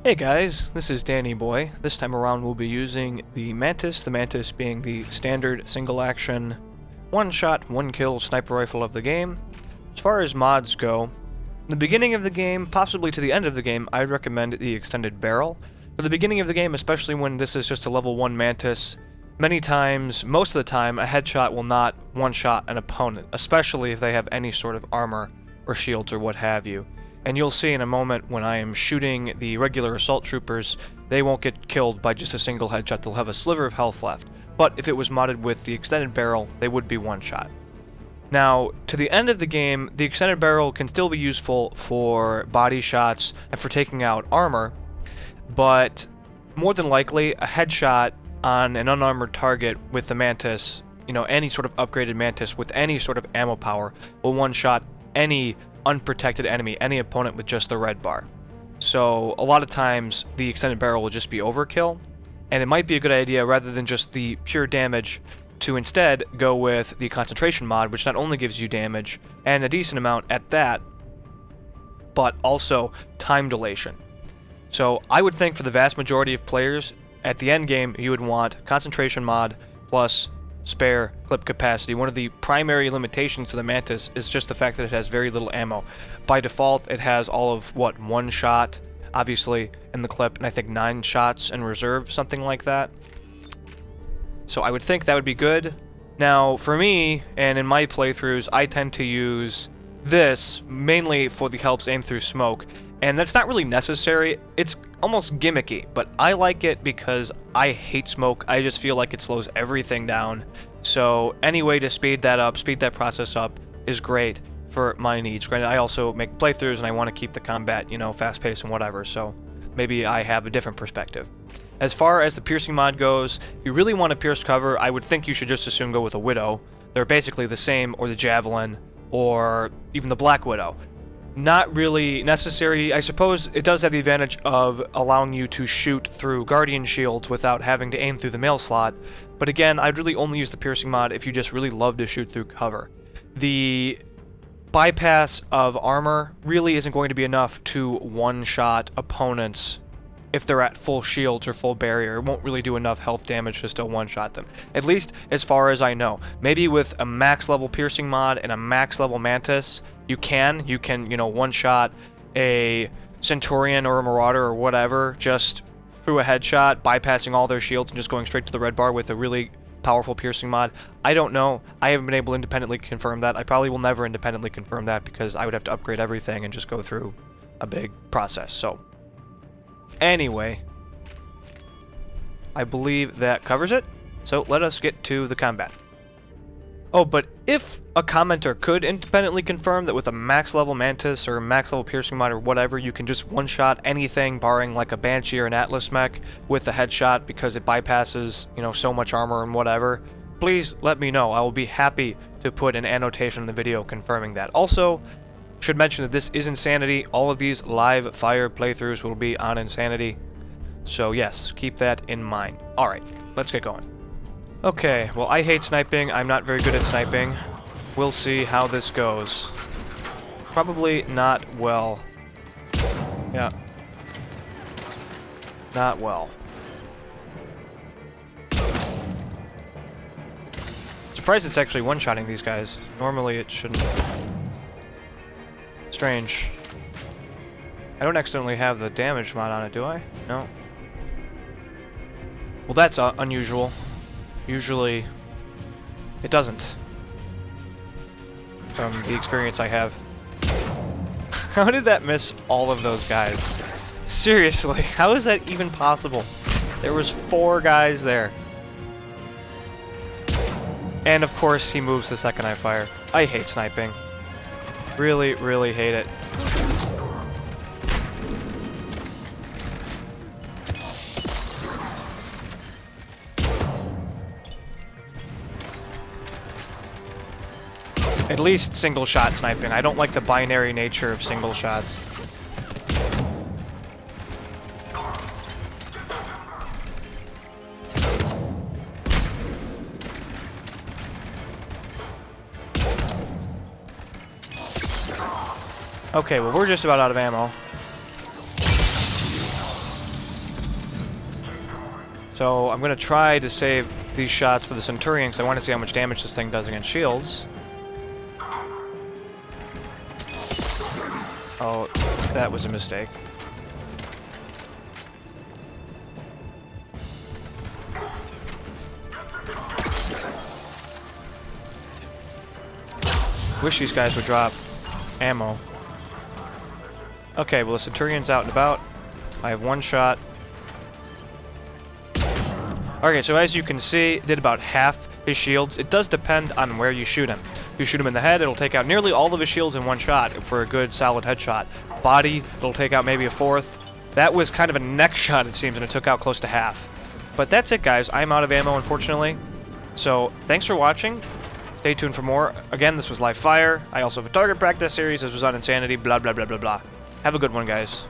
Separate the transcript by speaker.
Speaker 1: Hey guys, this is Danny Boy. This time around we'll be using the Mantis being the standard single-action, one-shot, one-kill sniper rifle of the game. As far as mods go, in the beginning of the game, possibly to the end of the game, I'd recommend the extended barrel. For the beginning of the game, especially when this is just a level 1 Mantis, many times, most of the time, a headshot will not one-shot an opponent, especially if they have any sort of armor or shields or what have you. And you'll see in a moment when I am shooting the regular assault troopers, they won't get killed by just a single headshot, they'll have a sliver of health left. But if it was modded with the extended barrel, they would be one shot. Now, to the end of the game, the extended barrel can still be useful for body shots and for taking out armor, but more than likely, a headshot on an unarmored target with the Mantis, any sort of upgraded Mantis with any sort of ammo power, will one-shot any unprotected enemy, any opponent with just the red bar. So a lot of times the extended barrel will just be overkill, and it might be a good idea rather than just the pure damage to instead go with the concentration mod, which not only gives you damage and a decent amount at that, but also time dilation. So I would think for the vast majority of players at the end game you would want concentration mod plus spare clip capacity. One of the primary limitations to the Mantis is just the fact that it has very little ammo. By default, it has all of, one shot, obviously, in the clip, and I think 9 shots in reserve, something like that. So I would think that would be good. Now, for me, and in my playthroughs, I tend to use this mainly for the helps aim through smoke, and that's not really necessary. It's almost gimmicky, but I like it because I hate smoke. I just feel like it slows everything down. So any way to speed that process up is great for my needs. Granted, I also make playthroughs and I want to keep the combat, fast-paced and whatever, so maybe I have a different perspective. As far as the piercing mod goes, if you really want to pierce cover, I would think you should just as soon go with a Widow. They're basically the same, or the Javelin, or even the Black Widow. Not really necessary. I suppose it does have the advantage of allowing you to shoot through Guardian shields without having to aim through the mail slot, but again, I'd really only use the piercing mod if you just really love to shoot through cover. The bypass of armor really isn't going to be enough to one-shot opponents if they're at full shields or full barrier. It won't really do enough health damage to still one-shot them. At least as far as I know. Maybe with a max level piercing mod and a max level Mantis, you can one-shot a Centurion or a Marauder or whatever just through a headshot, bypassing all their shields and just going straight to the red bar with a really powerful piercing mod. I don't know. I haven't been able to independently confirm that. I probably will never independently confirm that because I would have to upgrade everything and just go through a big process. So, anyway, I believe that covers it. So let us get to the combat. Oh, but if a commenter could independently confirm that with a max level Mantis or max level piercing mod or whatever, you can just one-shot anything barring like a Banshee or an Atlas mech with a headshot because it bypasses, so much armor and whatever, please let me know. I will be happy to put an annotation in the video confirming that. Also, should mention that this is Insanity. All of these live fire playthroughs will be on Insanity. So yes, keep that in mind. Alright, let's get going. Okay, well, I hate sniping. I'm not very good at sniping. We'll see how this goes. Probably not well. Yeah. Not well. Surprised it's actually one-shotting these guys. Normally it shouldn't. Strange. I don't accidentally have the damage mod on it, do I? No. Well, that's unusual. Usually, it doesn't. From the experience I have. How did that miss all of those guys? Seriously, how is that even possible? There was 4 guys there. And of course, he moves the second I fire. I hate sniping. Really, really hate it. At least single shot sniping. I don't like the binary nature of single shots. Okay, well, we're just about out of ammo. So I'm going to try to save these shots for the Centurion because I want to see how much damage this thing does against shields. Oh, that was a mistake. Wish these guys would drop ammo. Okay, well the Centurion's out and about. I have one shot. Okay, so as you can see, did about half his shields. It does depend on where you shoot him. If you shoot him in the head, it'll take out nearly all of his shields in one shot for a good, solid headshot. Body, it'll take out maybe a fourth. That was kind of a neck shot, it seems, and it took out close to half. But that's it, guys. I'm out of ammo, unfortunately. So, thanks for watching. Stay tuned for more. Again, this was Live Fire. I also have a target practice series. This was on Insanity, blah, blah, blah, blah, blah. Have a good one, guys.